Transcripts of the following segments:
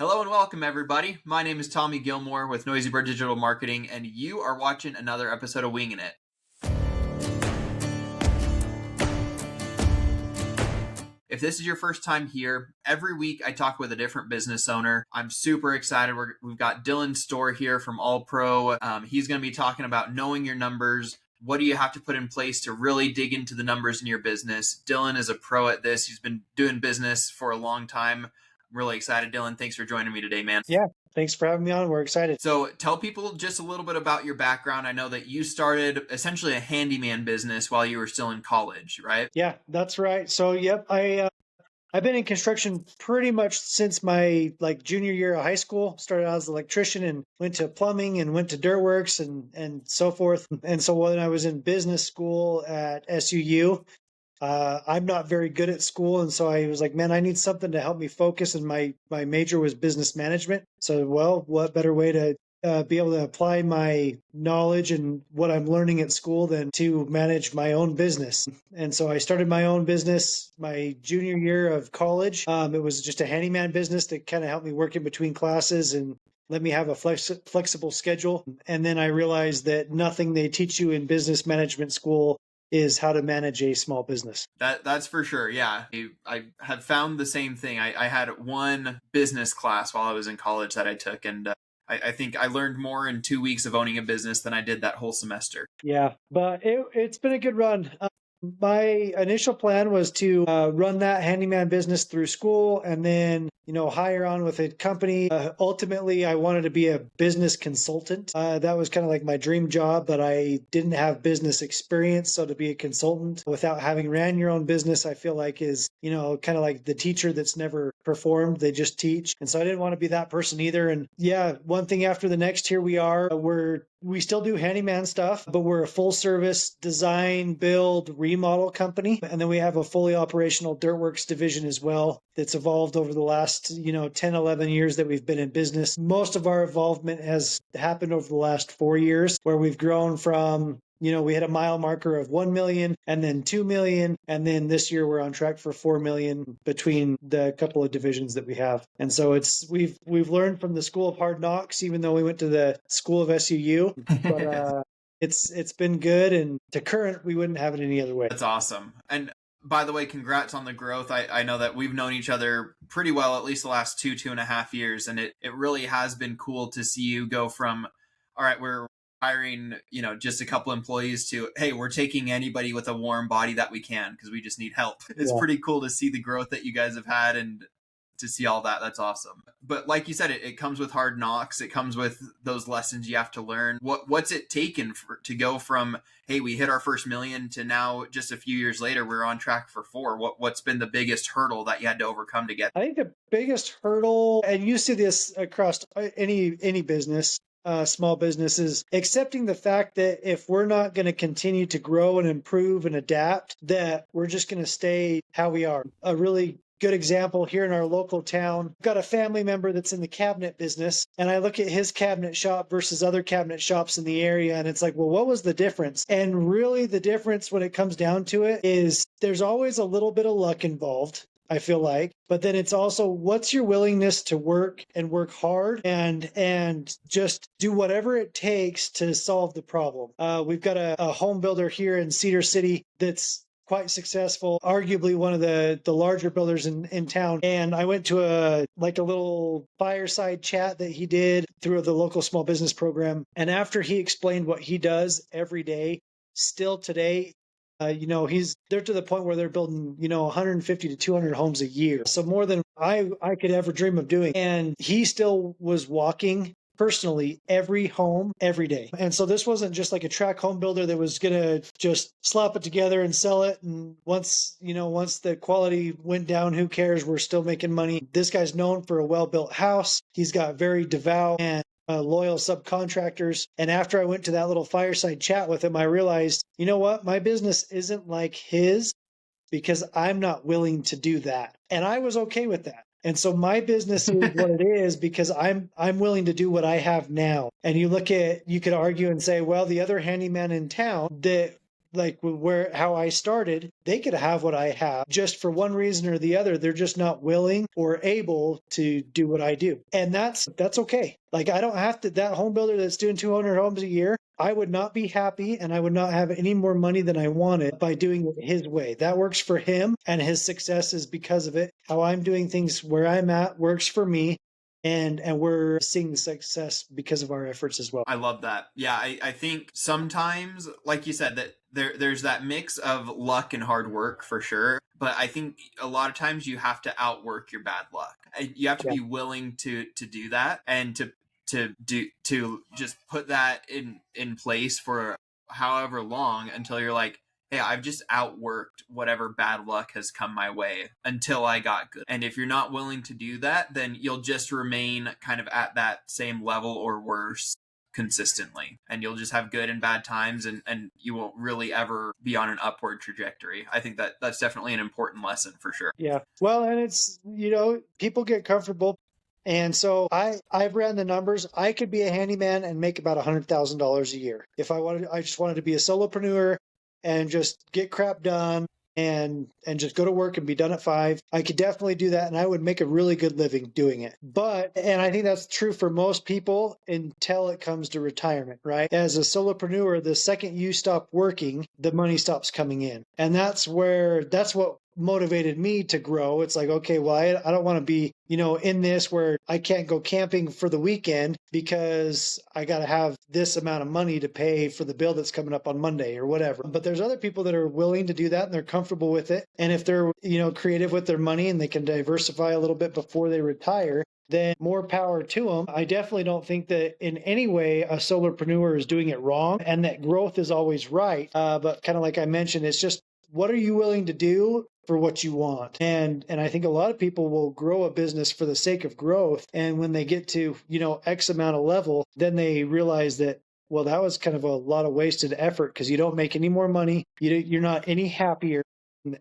Hello and welcome, everybody. My name is Tommy Gilmore with Noisy Bird Digital Marketing, and you are watching another episode of Wingin It. If this is your first time here, every week I talk with a different business owner. I'm super excited. We've got Dillan Store here from All Pro. He's going to be talking about knowing your numbers. What do you have to put in place to really dig into the numbers in your business? Dillan is a pro at this. He's been doing business for a long time. I'm really excited. Dillan, thanks for joining me today, man. Yeah, thanks for having me on. We're excited. So tell people just a little bit about your background. I know that you started essentially a handyman business while you were still in college, right? Yeah, that's right. So, I've been in construction pretty much since my junior year of high school. Started out as an electrician and went to plumbing and went to dirt works and so forth. And so when I was in business school at SUU, I'm not very good at school. And so I was like, man, I need something to help me focus. And my major was business management. So, well, what better way to be able to apply my knowledge and what I'm learning at school than to manage my own business. And so I started my own business my junior year of college. It was just a handyman business that kind of helped me work in between classes and let me have a flexible schedule. And then I realized that nothing they teach you in business management school is how to manage a small business. That's for sure. Yeah. I have found the same thing. I had one business class while I was in college that I took, and I think I learned more in 2 weeks of owning a business than I did that whole semester. Yeah, but it's been a good run. My initial plan was to run that handyman business through school and then, hire on with a company. Ultimately, I wanted to be a business consultant. That was kind of like my dream job, but I didn't have business experience. So to be a consultant without having ran your own business, I feel like is, kind of like the teacher that's never performed. They just teach. And so I didn't want to be that person either. And yeah, one thing after the next, here we are. We still do handyman stuff, but we're a full service design, build, remodel company. And then we have a fully operational Dirtworks division as well that's evolved over the last, 10, 11 years that we've been in business. Most of our involvement has happened over the last 4 years where we've grown from we had a mile marker of 1 million and then 2 million. And then this year we're on track for 4 million between the couple of divisions that we have. And so we've learned from the school of hard knocks, even though we went to the school of SUU, but it's been good. And to current, we wouldn't have it any other way. That's awesome. And by the way, congrats on the growth. I know that we've known each other pretty well, at least the last 2.5 years. And it really has been cool to see you go from, all right, we're hiring, just a couple employees to, hey, we're taking anybody with a warm body that we can because we just need help. It's pretty cool to see the growth that you guys have had and to see all that. That's awesome. But like you said, it comes with hard knocks. It comes with those lessons you have to learn. What's it taken to go from, hey, we hit our first million to now just a few years later, we're on track for 4? What's been the biggest hurdle that you had to overcome to get? I think the biggest hurdle, and you see this across any business, small businesses, accepting the fact that if we're not going to continue to grow and improve and adapt, that we're just going to stay how we are. A really good example here in our local town, I've got a family member that's in the cabinet business, and I look at his cabinet shop versus other cabinet shops in the area, and it's like, well, what was the difference? And really the difference when it comes down to it is there's always a little bit of luck involved, I feel like. But then it's also, what's your willingness to work and work hard and just do whatever it takes to solve the problem. We've got a home builder here in Cedar City that's quite successful, arguably one of the larger builders in town. And I went to a little fireside chat that he did through the local small business program. And after he explained what he does every day, still today, they're to the point where they're building, 150 to 200 homes a year. So more than I could ever dream of doing. And he still was walking personally every home every day. And so this wasn't just like a track home builder that was going to just slap it together and sell it. And once the quality went down, who cares? We're still making money. This guy's known for a well-built house. He's got very devout and loyal subcontractors. And after I went to that little fireside chat with him, I realized, you know what? My business isn't like his because I'm not willing to do that. And I was okay with that. And so my business is what it is because I'm willing to do what I have now. And you could argue and say, well, the other handyman in town that like where how I started, they could have what I have just for one reason or the other. They're just not willing or able to do what I do. And that's okay. Like I don't have to, that home builder that's doing 200 homes a year, I would not be happy and I would not have any more money than I wanted by doing it his way. That works for him and his success is because of it. How I'm doing things where I'm at works for me. And we're seeing the success because of our efforts as well. I love that. Yeah, I think sometimes, like you said, that there's that mix of luck and hard work for sure. But I think a lot of times you have to outwork your bad luck. You have to be willing to do that and to just put that in place for however long until you're like, hey, I've just outworked whatever bad luck has come my way until I got good. And if you're not willing to do that, then you'll just remain kind of at that same level or worse consistently. And you'll just have good and bad times and you won't really ever be on an upward trajectory. I think that's definitely an important lesson for sure. Yeah. Well, and it's, people get comfortable. And so I've ran the numbers. I could be a handyman and make about $100,000 a year. If I just wanted to be a solopreneur and just get crap done and just go to work and be done at 5. I could definitely do that and I would make a really good living doing it. And I think that's true for most people until it comes to retirement, right? As a solopreneur, the second you stop working, the money stops coming in. And that's what motivated me to grow. It's like, okay, well, I don't want to be, in this where I can't go camping for the weekend because I got to have this amount of money to pay for the bill that's coming up on Monday or whatever. But there's other people that are willing to do that and they're comfortable with it. And if they're, creative with their money and they can diversify a little bit before they retire, then more power to them. I definitely don't think that in any way a solopreneur is doing it wrong and that growth is always right. But kind of like I mentioned, it's just, what are you willing to do for what you want? And I think a lot of people will grow a business for the sake of growth. And when they get to, X amount of level, then they realize that, well, that was kind of a lot of wasted effort because you don't make any more money. You're not any happier.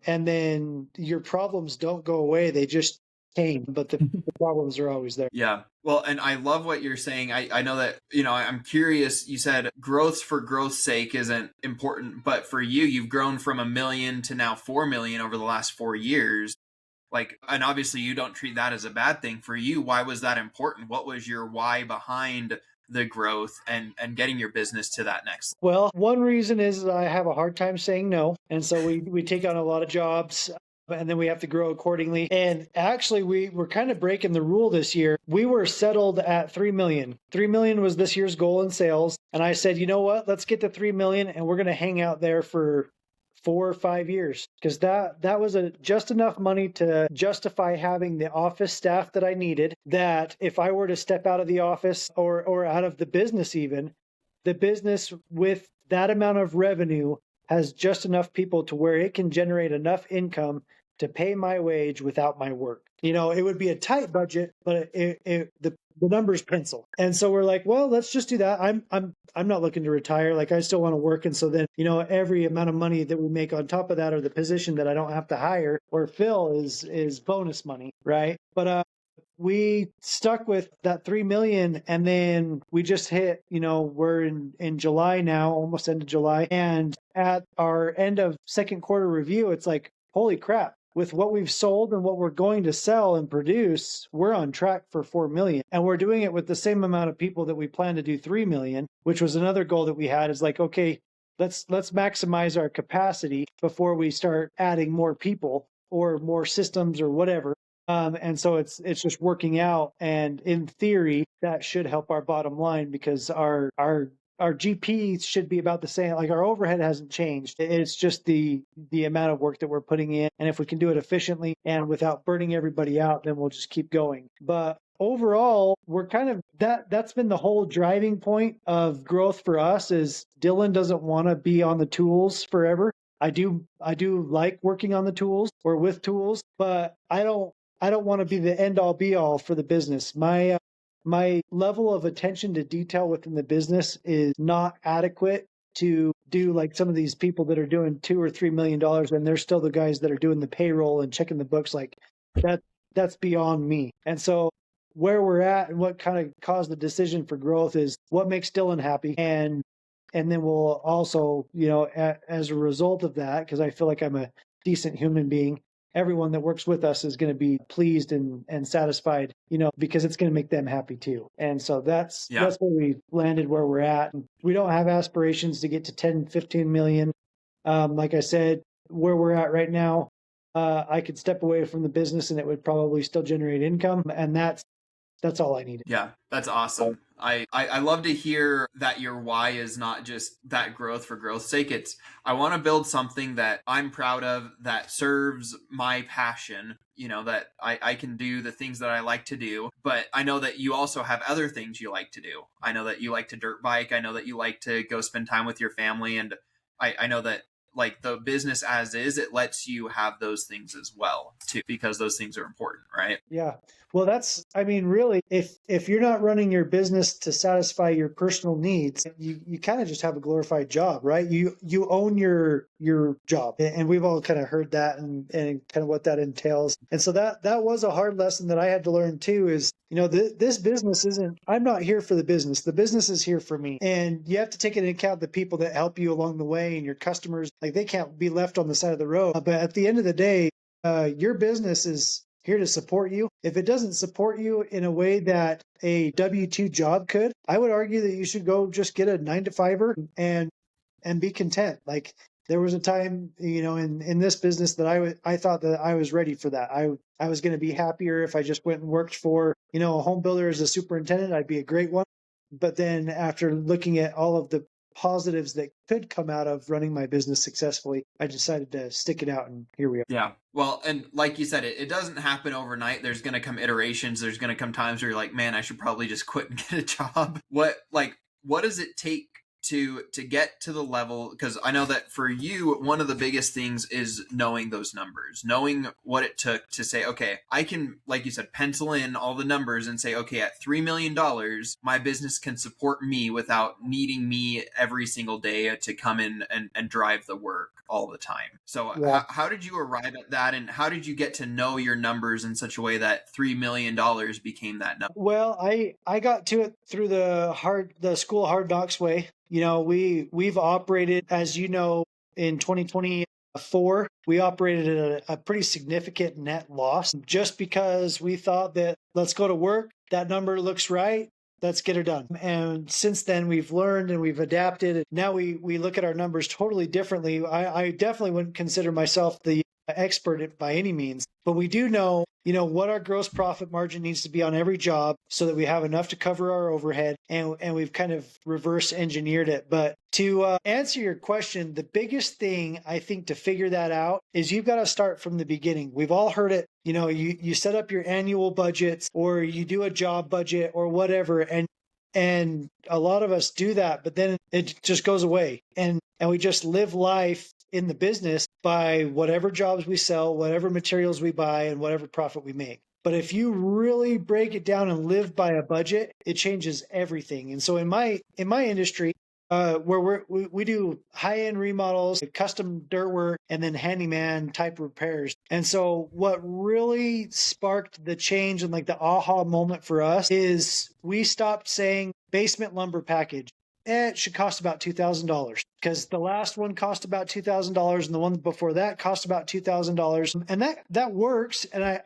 And then your problems don't go away. They just change, but the problems are always there. Yeah. Well, and I love what you're saying. I know that, I'm curious. You said growth for growth's sake isn't important, but for you, you've grown from 1 million to now 4 million over the last 4 years. Like, and obviously you don't treat that as a bad thing. For you, why was that important? What was your why behind the growth and getting your business to that next level? Well, one reason is I have a hard time saying no. And so we take on a lot of jobs and then we have to grow accordingly. And actually, we're kind of breaking the rule this year. We were settled at 3 million. 3 million was this year's goal in sales. And I said, you know what? Let's get to 3 million and we're going to hang out there for 4 or 5 years because that was just enough money to justify having the office staff that I needed. That if I were to step out of the office or out of the business, even the business with that amount of revenue has just enough people to where it can generate enough income to pay my wage without my work. It would be a tight budget, but the numbers pencil. And so we're like, well, let's just do that. I'm not looking to retire. Like I still want to work. And so then, every amount of money that we make on top of that or the position that I don't have to hire or fill is bonus money. Right. But, we stuck with that 3 million and then we just hit, we're in July now, almost end of July. And at our end of second quarter review, it's like, holy crap. With what we've sold and what we're going to sell and produce, we're on track for 4 million. And we're doing it with the same amount of people that we plan to do 3 million, which was another goal that we had is like, okay, let's maximize our capacity before we start adding more people or more systems or whatever. And so it's just working out. And in theory, that should help our bottom line because our GP should be about the same. Like our overhead hasn't changed. It's just the amount of work that we're putting in. And if we can do it efficiently and without burning everybody out, then we'll just keep going. But overall, we're kind of that's been the whole driving point of growth for us is Dillan doesn't want to be on the tools forever. I do like working on the tools or with tools, but I don't want to be the end all be all for the business. My level of attention to detail within the business is not adequate to do like some of these people that are doing $2 or $3 million and they're still the guys that are doing the payroll and checking the books. Like that's beyond me. And so where we're at and what kind of caused the decision for growth is what makes Dillan happy. And And then we'll also, as a result of that, because I feel like I'm a decent human being, everyone that works with us is going to be pleased and satisfied, because it's going to make them happy too. And so that's Yeah. where we landed where we're at. We don't have aspirations to get to 10, 15 million. Like I said, where we're at right now, I could step away from the business and it would probably still generate income. And that's all I needed. Yeah, that's awesome. I love to hear that your why is not just that growth for growth's sake. It's I want to build something that I'm proud of, that serves my passion, that I can do the things that I like to do. But I know that you also have other things you like to do. I know that you like to dirt bike. I know that you like to go spend time with your family. And I know that like the business as is, it lets you have those things as well too, because those things are important, right? Yeah. Well, really, if you're not running your business to satisfy your personal needs, you kind of just have a glorified job, right? You own your job. And we've all kind of heard that and kind of what that entails. And so that was a hard lesson that I had to learn too is, this business I'm not here for the business. The business is here for me. And you have to take into account the people that help you along the way and your customers, like they can't be left on the side of the road. But at the end of the day, your business is here to support you. If it doesn't support you in a way that a W-2 job could, I would argue that you should go just get a 9-to-5er and be content. Like there was a time, in this business that I thought that I was ready for that. I was going to be happier if I just went and worked for, a home builder as a superintendent. I'd be a great one. But then after looking at all of the positives that could come out of running my business successfully, I decided to stick it out, and here we are. Yeah. Well, and like you said, it doesn't happen overnight. There's going to come iterations. There's going to come times where you're like, man, I should probably just quit and get a job. What does it take to get to the level? Because I know that for you, one of the biggest things is knowing those numbers, knowing what it took to say, okay, I can, like you said, pencil in all the numbers and say, okay, at $3 million, my business can support me without needing me every single day to come in and drive the work all the time. So Yeah. how did you arrive at that? And how did you get to know your numbers in such a way that $3 million became that number? Well, I got to it through the school hard knocks way. We've operated, as you know, in 2024, we operated at a pretty significant net loss just because we thought that let's go to work. That number looks right. Let's get her done. And since then, we've learned and we've adapted. Now we look at our numbers totally differently. I definitely wouldn't consider myself the expert by any means, but we do know, what our gross profit margin needs to be on every job so that we have enough to cover our overhead, and we've kind of reverse engineered it. But to answer your question, the biggest thing I think to figure that out is you've got to start from the beginning. We've all heard it. You set up your annual budgets or you do a job budget or whatever, and a lot of us do that, but then it just goes away, and we just live life in the business by whatever jobs we sell, whatever materials we buy, and whatever profit we make. But if you really break it down and live by a budget, it changes everything. And so in my industry, where we do high-end remodels, custom dirt work, and then handyman type repairs. And so what really sparked the change and like the aha moment for us is we stopped saying basement lumber package. It should cost about $2,000 because the last one cost about $2,000 and the one before that cost about $2,000. And that works. And I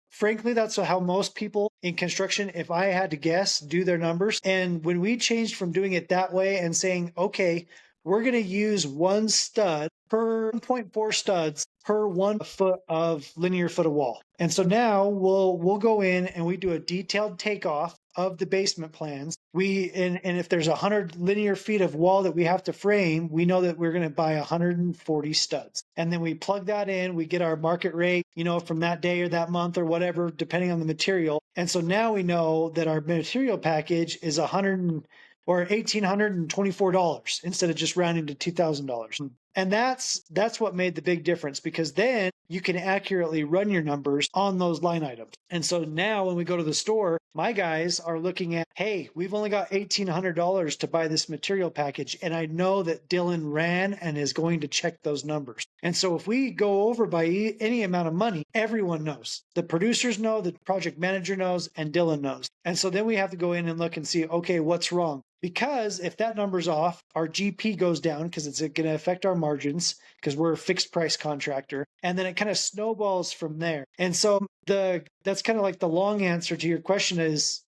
frankly, that's how most people in construction, if I had to guess, do their numbers. And when we changed from doing it that way and saying, okay, we're going to use 1.4 studs per 1 foot of linear foot of wall. And so now we'll go in and we do a detailed takeoff of the basement plans. And if there's 100 linear feet of wall that we have to frame, we know that we're going to buy 140 studs. And then we plug that in, we get our market rate, from that day or that month or whatever, depending on the material. And so now we know that our material package is $1,824 instead of just rounding to $2,000. And that's what made the big difference, because then you can accurately run your numbers on those line items. And so now when we go to the store, my guys are looking at, hey, we've only got $1,800 to buy this material package. And I know that Dillan ran and is going to check those numbers. And so if we go over by any amount of money, everyone knows. The producers know, the project manager knows, and Dillan knows. And so then we have to go in and look and see, okay, what's wrong? Because if that number's off, our GP goes down because it's going to affect our margins because we're a fixed price contractor. And then it kind of snowballs from there. And so that's kind of like the long answer to your question is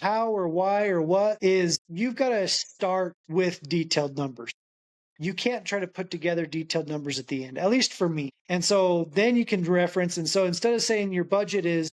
how or why or what is you've got to start with detailed numbers. You can't try to put together detailed numbers at the end, at least for me. And so then you can reference. And so instead of saying your budget is,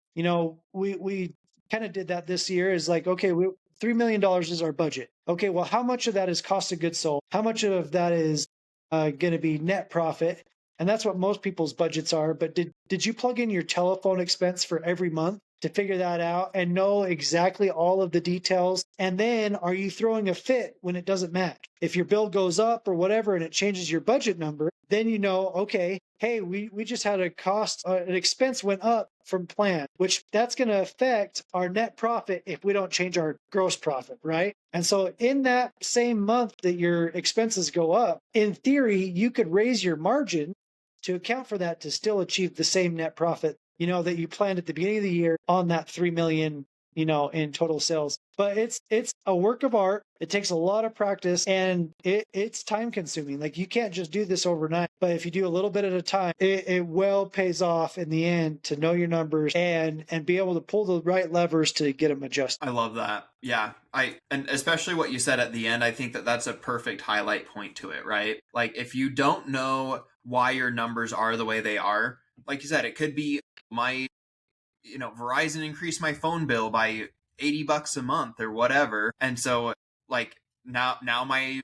we kind of did that this year is like, okay, $3 million is our budget. Okay, well, how much of that is cost of goods sold? How much of that is going to be net profit? And that's what most people's budgets are. But did you plug in your telephone expense for every month to figure that out and know exactly all of the details? And then are you throwing a fit when it doesn't match? If your bill goes up or whatever and it changes your budget number, then you know, okay, hey, we just had a cost, an expense went up from plan, which that's going to affect our net profit if we don't change our gross profit, right? And so in that same month that your expenses go up, in theory, you could raise your margin to account for that to still achieve the same net profit, that you planned at the beginning of the year on that 3 million, in total sales. But it's a work of art. It takes a lot of practice and it's time consuming. Like you can't just do this overnight, but if you do a little bit at a time, it well pays off in the end to know your numbers and be able to pull the right levers to get them adjusted. I love that. Yeah. And especially what you said at the end, I think that that's a perfect highlight point to it, right? Like if you don't know why your numbers are the way they are, like you said, it could be Verizon increased my phone bill by $80 a month or whatever. And so like now my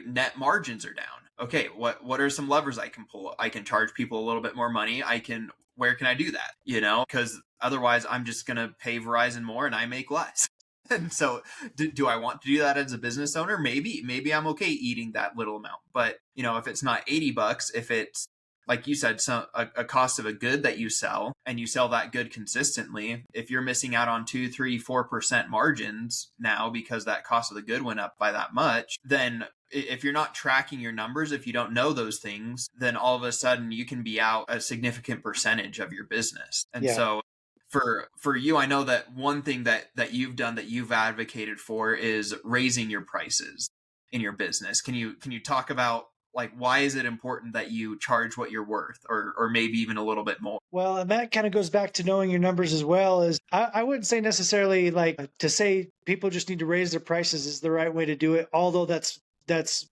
net margins are down. Okay, what are some levers I can pull? I can charge people a little bit more money. Where can I do that? Because otherwise I'm just going to pay Verizon more and I make less. And so do I want to do that as a business owner? Maybe I'm okay eating that little amount. But, if it's not $80, if it's like you said, a cost of a good that you sell and you sell that good consistently, if you're missing out on 2, 3, 4% margins now because that cost of the good went up by that much, then if you're not tracking your numbers, if you don't know those things, then all of a sudden you can be out a significant percentage of your business. And so for you, I know that one thing that you've done that you've advocated for is raising your prices in your business. Can you talk about like, why is it important that you charge what you're worth or maybe even a little bit more? Well, and that kind of goes back to knowing your numbers as well. Is I wouldn't say necessarily like to say people just need to raise their prices is the right way to do it, although that's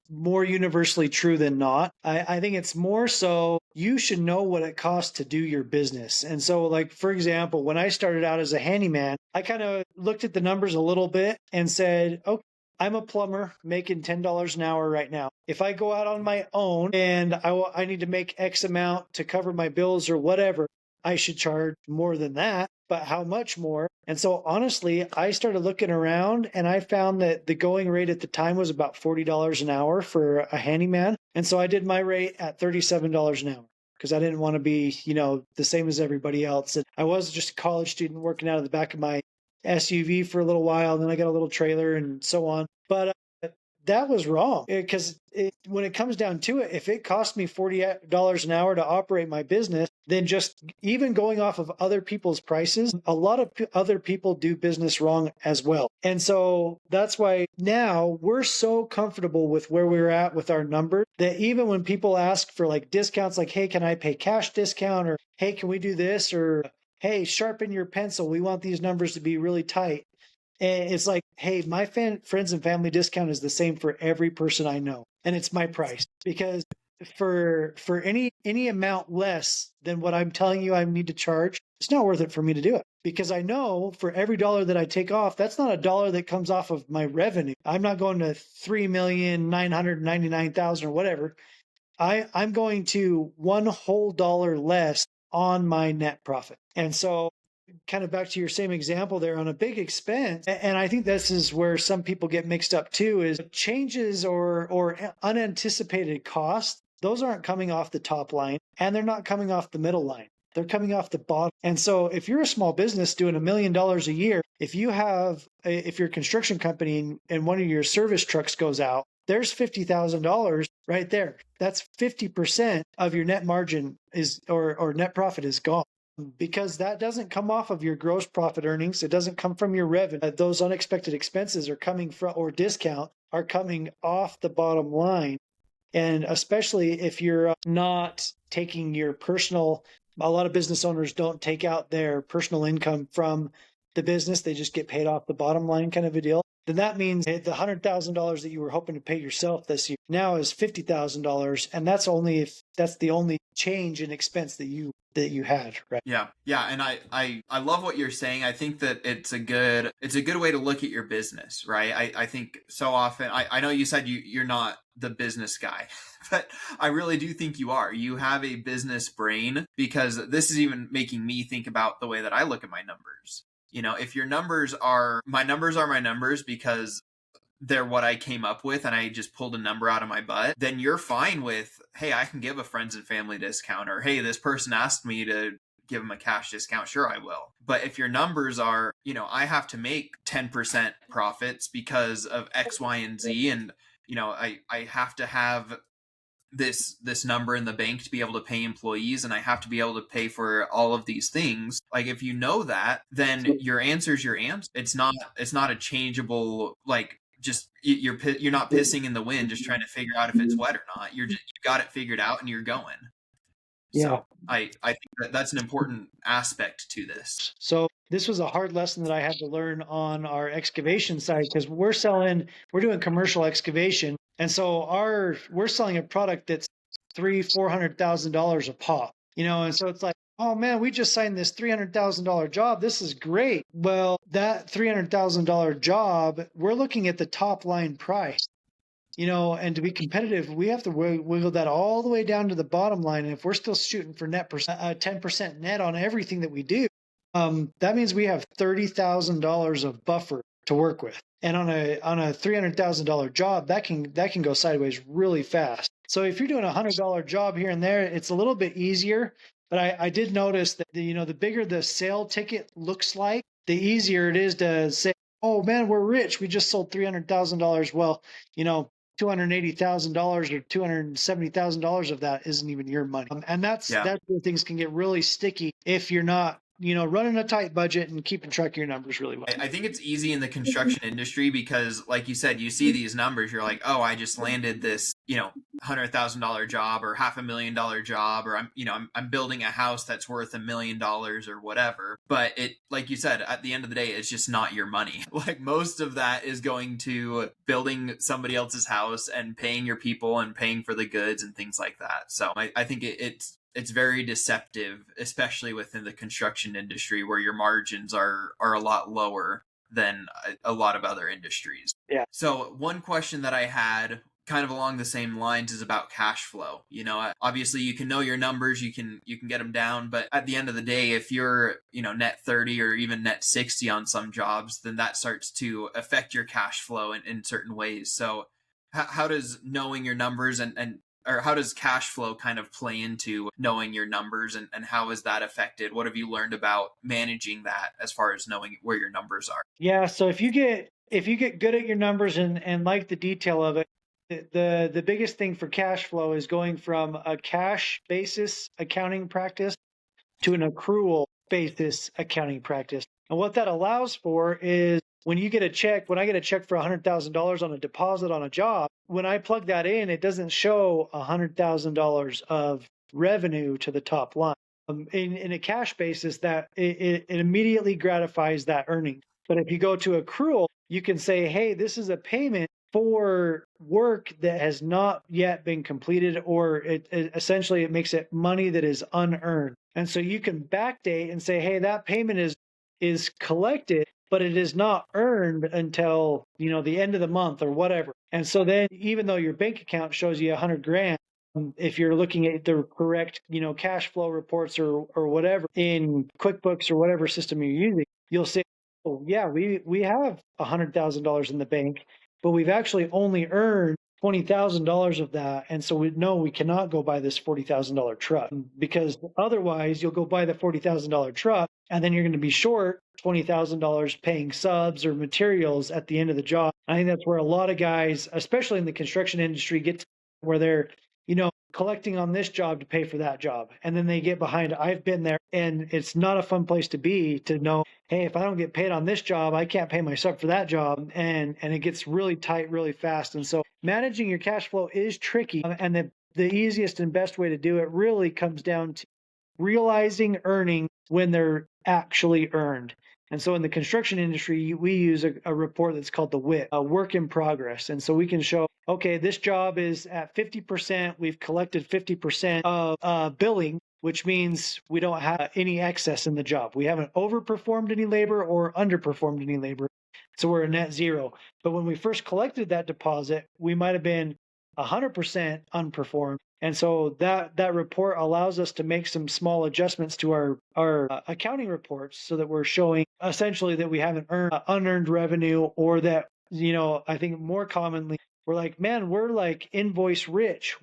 more universally true than not. I think it's more so you should know what it costs to do your business. And so like, for example, when I started out as a handyman, I kind of looked at the numbers a little bit and said, okay, I'm a plumber making $10 an hour right now. If I go out on my own and I need to make X amount to cover my bills or whatever, I should charge more than that, but how much more? And so honestly, I started looking around and I found that the going rate at the time was about $40 an hour for a handyman. And so I did my rate at $37 an hour because I didn't want to be, the same as everybody else. And I was just a college student working out of the back of my SUV for a little while, and then I got a little trailer and so on. But that was wrong because when it comes down to it, if it cost me $40 an hour to operate my business, then just even going off of other people's prices, a lot of other people do business wrong as well. And so that's why now we're so comfortable with where we're at with our number that even when people ask for like discounts, like, hey, can I pay cash discount? Or, hey, can we do this? Or, hey, sharpen your pencil. We want these numbers to be really tight. And it's like, hey, my friends and family discount is the same for every person I know. And it's my price because for any amount less than what I'm telling you I need to charge, it's not worth it for me to do it because I know for every dollar that I take off, that's not a dollar that comes off of my revenue. I'm not going to 3,999,000 or whatever. I'm going to one whole dollar less on my net profit. And so kind of back to your same example there on a big expense. And I think this is where some people get mixed up too, is changes or unanticipated costs. Those aren't coming off the top line and they're not coming off the middle line. They're coming off the bottom. And so if you're a small business doing $1 million a year, if you're a construction company and one of your service trucks goes out, there's $50,000 right there. That's 50% of your net margin or net profit is gone. Because that doesn't come off of your gross profit earnings. It doesn't come from your revenue. Those unexpected expenses are coming from, or discount are coming off the bottom line. And especially if you're not taking your personal, a lot of business owners don't take out their personal income from the business. They just get paid off the bottom line kind of a deal. Then that means the $100,000 that you were hoping to pay yourself this year now is $50,000. And that's only if that's the only change in expense that you had, right? Yeah. Yeah. And I love what you're saying. I think that it's a good way to look at your business, right? I think so often, I know you said you're not the business guy, but I really do think you are. You have a business brain, because this is even making me think about the way that I look at my numbers. If your numbers are my numbers because they're what I came up with and I just pulled a number out of my butt, then you're fine with, hey, I can give a friends and family discount, or hey, this person asked me to give them a cash discount. Sure, I will. But if your numbers are, I have to make 10% profits because of X, Y, and Z, and I have to have this number in the bank to be able to pay employees, and I have to be able to pay for all of these things. Like, if you know that, then your answer is your answer. It's not a changeable, like, just you're not pissing in the wind just trying to figure out if it's wet or not. You got it figured out and you're going. Yeah. So I think that's an important aspect to this. So this was a hard lesson that I had to learn on our excavation side, because we're doing commercial excavation. And so we're selling a product that's $300,000-$400,000 a pop, and so it's like, oh man, we just signed this $300,000 job. This is great. Well, that $300,000 job, we're looking at the top line price, and to be competitive, we have to wiggle that all the way down to the bottom line. And if we're still shooting for 10% net on everything that we do, that means we have $30,000 of buffer to work with. And on a $300,000 job, that can go sideways really fast. So if you're doing a $100 job here and there, it's a little bit easier. But I did notice that the bigger the sale ticket looks like, the easier it is to say, oh man, we're rich. We just sold $300,000. Well, $280,000 or $270,000 of that isn't even your money. And that's where things can get really sticky if you're not running a tight budget and keeping track of your numbers really well. I think it's easy in the construction industry because, like you said, you see these numbers, you're like, oh, I just landed this, $100,000 job or $500,000 job, or I'm building a house that's worth $1 million or whatever. But it, like you said, at the end of the day, it's just not your money. Like, most of that is going to building somebody else's house and paying your people and paying for the goods and things like that. So I think it's very deceptive, especially within the construction industry, where your margins are a lot lower than a lot of other industries. Yeah. So one question that I had, kind of along the same lines, is about cash flow. Obviously you can know your numbers, you can get them down, but at the end of the day, if you're, net 30 or even net 60 on some jobs, then that starts to affect your cash flow in certain ways. So how does knowing your numbers or how does cash flow kind of play into knowing your numbers, and how is that affected? What have you learned about managing that as far as knowing where your numbers are? Yeah. So if you get good at your numbers and like the detail of it, the biggest thing for cash flow is going from a cash basis accounting practice to an accrual basis accounting practice. And what that allows for is when I get a check for $100,000 on a deposit on a job, when I plug that in, it doesn't show $100,000 of revenue to the top line. In a cash basis, that it immediately gratifies that earning. But if you go to accrual, you can say, hey, this is a payment for work that has not yet been completed, or it essentially makes it money that is unearned. And so you can backdate and say, hey, that payment is collected, but it is not earned until, the end of the month or whatever. And so then, even though your bank account shows you $100,000, if you're looking at the correct, cash flow reports or whatever in QuickBooks or whatever system you're using, you'll say, oh yeah, we have $100,000 in the bank, but we've actually only earned $20,000 of that. And so we cannot go buy this $40,000 truck, because otherwise you'll go buy the $40,000 truck and then you're going to be short $20,000 paying subs or materials at the end of the job. I think that's where a lot of guys, especially in the construction industry, get to where they're, collecting on this job to pay for that job. And then they get behind. I've been there, and it's not a fun place to be, to know, hey, if I don't get paid on this job, I can't pay myself for that job. And it gets really tight really fast. And so managing your cash flow is tricky. And the easiest and best way to do it really comes down to realizing earnings when they're actually earned. And so in the construction industry, we use a report that's called the WIP, a work in progress. And so we can show, okay, this job is at 50%. We've collected 50% of billing, which means we don't have any excess in the job. We haven't overperformed any labor or underperformed any labor. So we're a net zero. But when we first collected that deposit, we might have been 100% unperformed. And so that report allows us to make some small adjustments to our accounting reports, so that we're showing essentially that we haven't earned unearned revenue, or that, I think more commonly, we're like, man, we're like invoice rich.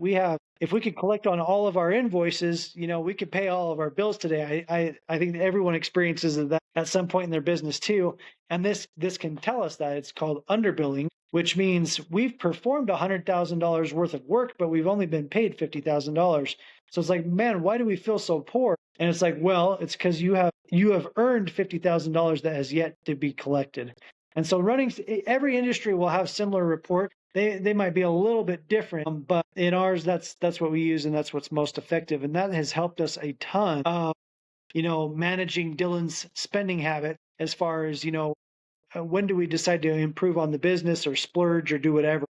If we could collect on all of our invoices, we could pay all of our bills today. I think that everyone experiences that at some point in their business too. And this can tell us that. It's called underbilling, which means we've performed $100,000 worth of work, but we've only been paid $50,000. So it's like, man, why do we feel so poor? And it's like, well, it's because you have earned $50,000 that has yet to be collected. And so every industry will have similar report. They might be a little bit different, but in ours, that's what we use, and that's what's most effective. And that has helped us a ton of, managing Dillan's spending habit, as far as, when do we decide to improve on the business or splurge or do whatever?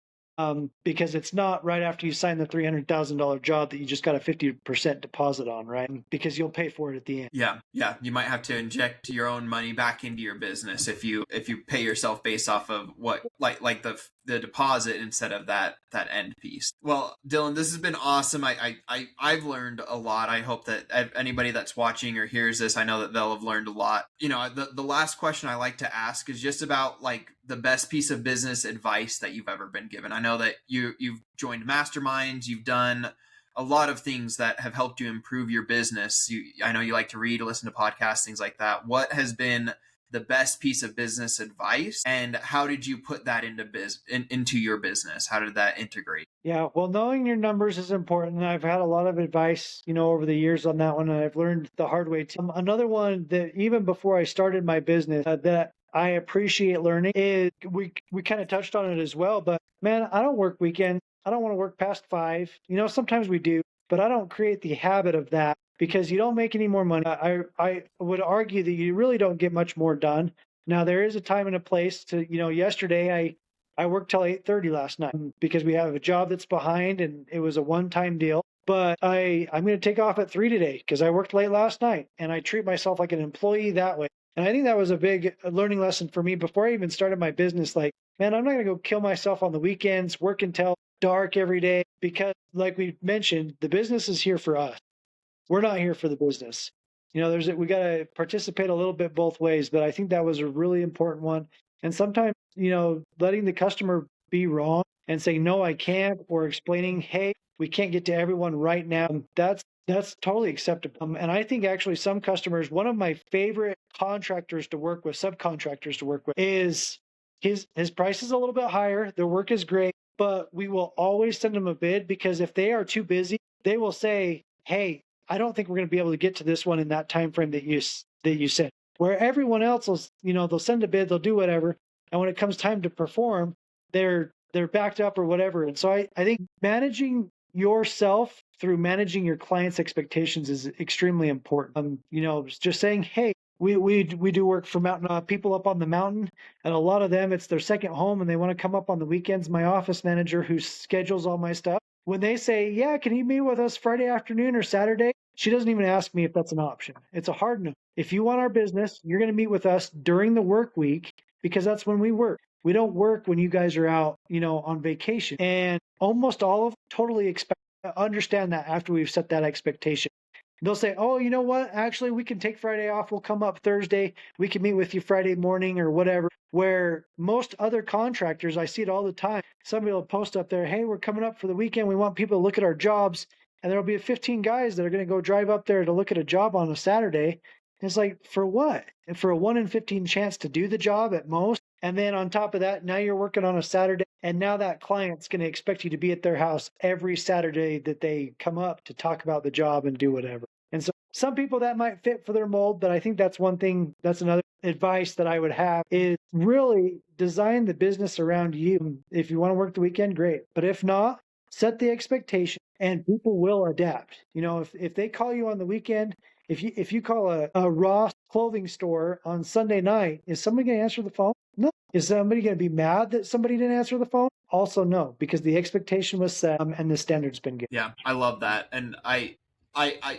Because it's not right after you sign the $300,000 job that you just got a 50% deposit on, right? Because you'll pay for it at the end. Yeah. You might have to inject your own money back into your business if you pay yourself based off of what like the deposit instead of that end piece. Well, Dillan, this has been awesome. I've learned a lot. I hope that anybody that's watching or hears this, I know that they'll have learned a lot. The last question I like to ask is just about like the best piece of business advice that you've ever been given. I know that you've joined masterminds, you've done a lot of things that have helped you improve your business. I know you like to read, listen to podcasts, things like that. What has been the best piece of business advice, and how did you put that into your business? How did that integrate? Yeah, well, knowing your numbers is important. I've had a lot of advice, over the years on that one, and I've learned the hard way too. Another one that even before I started my business that I appreciate learning is, we kind of touched on it as well, but man, I don't work weekends. I don't want to work past 5. Sometimes we do, but I don't create the habit of that, because you don't make any more money. I would argue that you really don't get much more done. Now, there is a time and a place to, yesterday I worked till 8:30 last night because we have a job that's behind, and it was a one-time deal. But I'm going to take off at 3 today because I worked late last night, and I treat myself like an employee that way. And I think that was a big learning lesson for me before I even started my business. Like, man, I'm not going to go kill myself on the weekends, work until dark every day, because like we mentioned, the business is here for us. We're not here for the business. We got to participate a little bit both ways, but I think that was a really important one. And sometimes, letting the customer be wrong and saying, no, I can't, or explaining, hey, we can't get to everyone right now. That's totally acceptable. And I think actually some customers, one of my favorite contractors to work with, subcontractors to work with, is his price is a little bit higher. Their work is great, but we will always send them a bid, because if they are too busy, they will say, hey, I don't think we're going to be able to get to this one in that time frame that you said. Where everyone else will, they'll send a bid, they'll do whatever, and when it comes time to perform, they're backed up or whatever. And so I think managing yourself through managing your clients' expectations is extremely important. Just saying, hey, we do work for mountain people up on the mountain, and a lot of them, it's their second home, and they want to come up on the weekends. My office manager, who schedules all my stuff, when they say, yeah, can you meet with us Friday afternoon or Saturday? She doesn't even ask me if that's an option. It's a hard no. If you want our business, you're going to meet with us during the work week, because that's when we work. We don't work when you guys are out, on vacation. And almost all of them totally understand that after we've set that expectation. They'll say, oh, you know what? Actually, we can take Friday off. We'll come up Thursday. We can meet with you Friday morning or whatever. Where most other contractors, I see it all the time. Somebody will post up there, hey, we're coming up for the weekend. We want people to look at our jobs. And there'll be 15 guys that are going to go drive up there to look at a job on a Saturday. It's like, for what? For a 1 in 15 chance to do the job at most. And then on top of that, now you're working on a Saturday And now that client's going to expect you to be at their house every Saturday that they come up to talk about the job and do whatever. And so some people that might fit for their mold, but I think that's one thing, that's another advice that I would have is really design the business around you. If you want to work the weekend, great. But if not, set the expectation and people will adapt. If they call you on the weekend, if you call a Ross clothing store on Sunday night, is somebody going to answer the phone? No. Is somebody going to be mad that somebody didn't answer the phone? Also, no, because the expectation was set and the standard's been given. Yeah, I love that. And I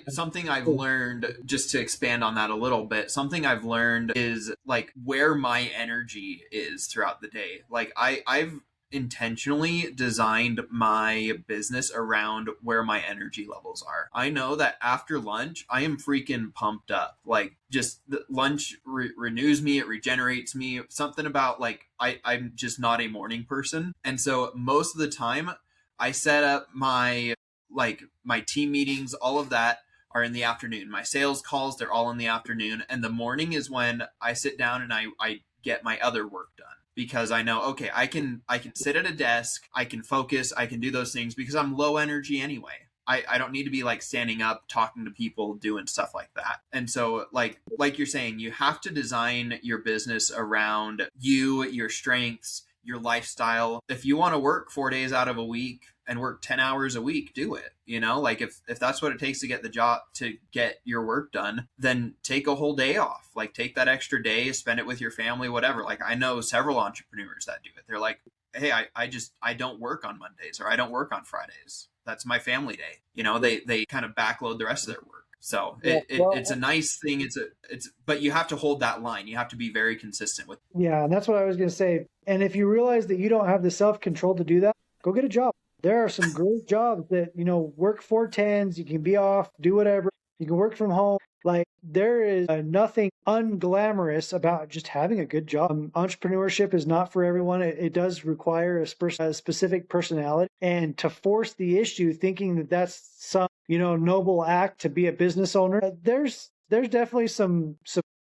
something I've learned, just to expand on that a little bit, something I've learned is like where my energy is throughout the day. Like I've intentionally designed my business around where my energy levels are. I know that after lunch, I am freaking pumped up. Like just the lunch renews me, it regenerates me. Something about like I'm just not a morning person. And so most of the time I set up my team meetings, all of that are in the afternoon. My sales calls, they're all in the afternoon. And the morning is when I sit down and I get my other work done, because I know, okay, I can sit at a desk, I can focus, I can do those things because I'm low energy anyway. I don't need to be like standing up, talking to people, doing stuff like that. And so like you're saying, you have to design your business around you, your strengths, your lifestyle. If you want to work 4 days out of a week and work 10 hours a week, do it. Like if that's what it takes to get the job, to get your work done, then take a whole day off. Like take that extra day, spend it with your family, whatever. Like I know several entrepreneurs that do it. They're like, hey, I don't work on Mondays, or I don't work on Fridays. That's my family day. They kind of backload the rest of their work. So it's a nice thing. But you have to hold that line. You have to be very consistent with. Yeah, and that's what I was going to say. And if you realize that you don't have the self-control to do that, go get a job. There are some great jobs that, work 410s, you can be off, do whatever. You can work from home. Like there is nothing unglamorous about just having a good job. Entrepreneurship is not for everyone. It does require a specific personality, and to force the issue thinking that that's some, noble act to be a business owner. There's definitely some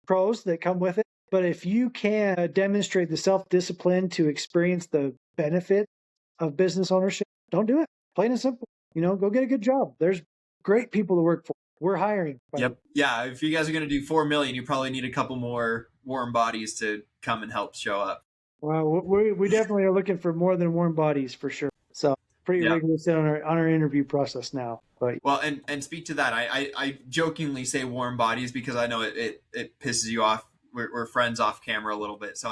pros that come with it. But if you can demonstrate the self-discipline to experience the benefit of business ownership, don't do it. Plain and simple. Go get a good job. There's great people to work for. We're hiring. Yep. Yeah. If you guys are going to do 4 million, you probably need a couple more warm bodies to come and help show up. Well, we definitely are looking for more than warm bodies for sure. So pretty rigorous on our interview process now. But well, and speak to that. I jokingly say warm bodies because I know it pisses you off. We're friends off camera a little bit, so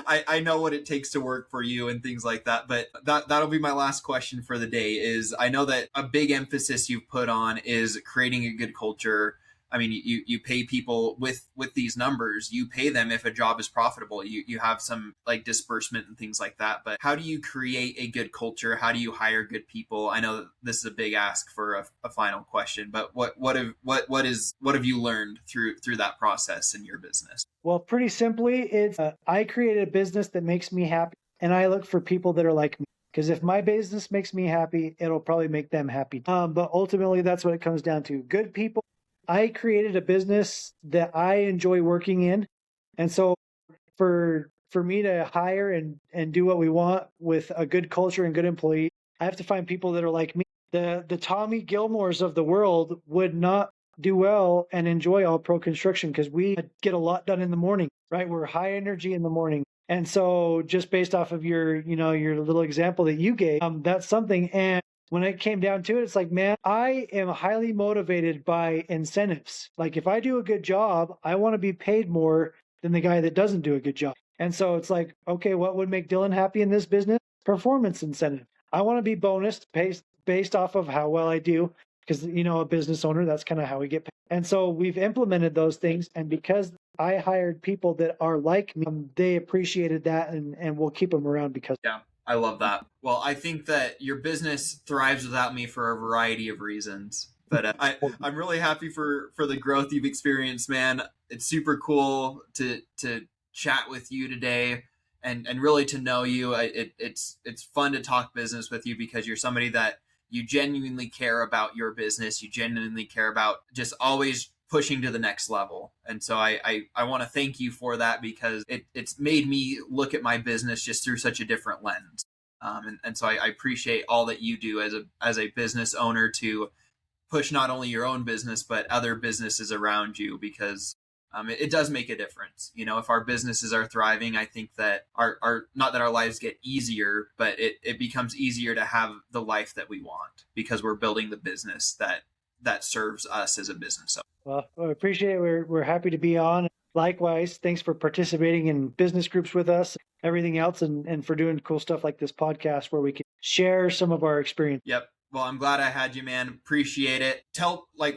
I know what it takes to work for you and things like that. But that'll be my last question for the day. Is I know that a big emphasis you've put on is creating a good culture. I mean, you pay people with these numbers. You pay them if a job is profitable. You have some like disbursement and things like that. But how do you create a good culture? How do you hire good people? I know this is a big ask for a final question, but what have you learned through that process in your business? Well, pretty simply, it's I created a business that makes me happy, and I look for people that are like me. Because if my business makes me happy, it'll probably make them happy. But ultimately, that's what it comes down to. Good people. I created a business that I enjoy working in. And so for me to hire and do what we want with a good culture and good employees, I have to find people that are like me. The Tommy Gilmores of the world would not do well and enjoy all pro construction because we get a lot done in the morning, right? We're high energy in the morning. And so just based off of your little example that you gave, that's something. And when it came down to it, it's like, man, I am highly motivated by incentives. Like if I do a good job, I want to be paid more than the guy that doesn't do a good job. And so it's like, okay, what would make Dillan happy in this business? Performance incentive. I want to be bonused based off of how well I do because, a business owner, that's kind of how we get paid. And so we've implemented those things. And because I hired people that are like me, they appreciated that and we'll keep them around because. Yeah. I love that. Well, I think that your business thrives without me for a variety of reasons. But I'm really happy for the growth you've experienced, man. It's super cool to chat with you today and really to know you. It's fun to talk business with you because you're somebody that you genuinely care about your business. You genuinely care about just always pushing to the next level. And so I want to thank you for that because it's made me look at my business just through such a different lens. And so I appreciate all that you do as a business owner to push not only your own business but other businesses around you, because it does make a difference. If our businesses are thriving, I think that our not that our lives get easier, but it becomes easier to have the life that we want because we're building the business that serves us as a business owner. Well, I appreciate it. We're happy to be on. Likewise, thanks for participating in business groups with us, everything else, and for doing cool stuff like this podcast where we can share some of our experience. Yep. Well, I'm glad I had you, man. Appreciate it.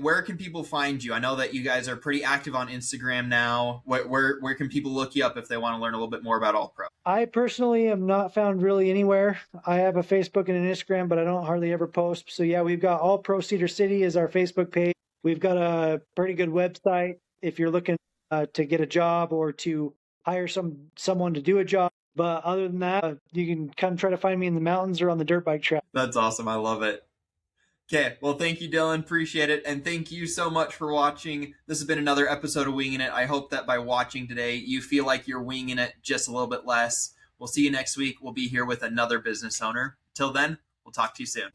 Where can people find you? I know that you guys are pretty active on Instagram now. Where can people look you up if they want to learn a little bit more about All Pro? I personally am not found really anywhere. I have a Facebook and an Instagram, but I don't hardly ever post. So yeah, we've got All Pro Cedar City is our Facebook page. We've got a pretty good website if you're looking to get a job or to hire someone to do a job. But other than that, you can come try to find me in the mountains or on the dirt bike track. That's awesome. I love it. Okay, well, thank you, Dillan. Appreciate it. And thank you so much for watching. This has been another episode of Wingin' It. I hope that by watching today, you feel like you're winging it just a little bit less. We'll see you next week. We'll be here with another business owner. Till then, we'll talk to you soon.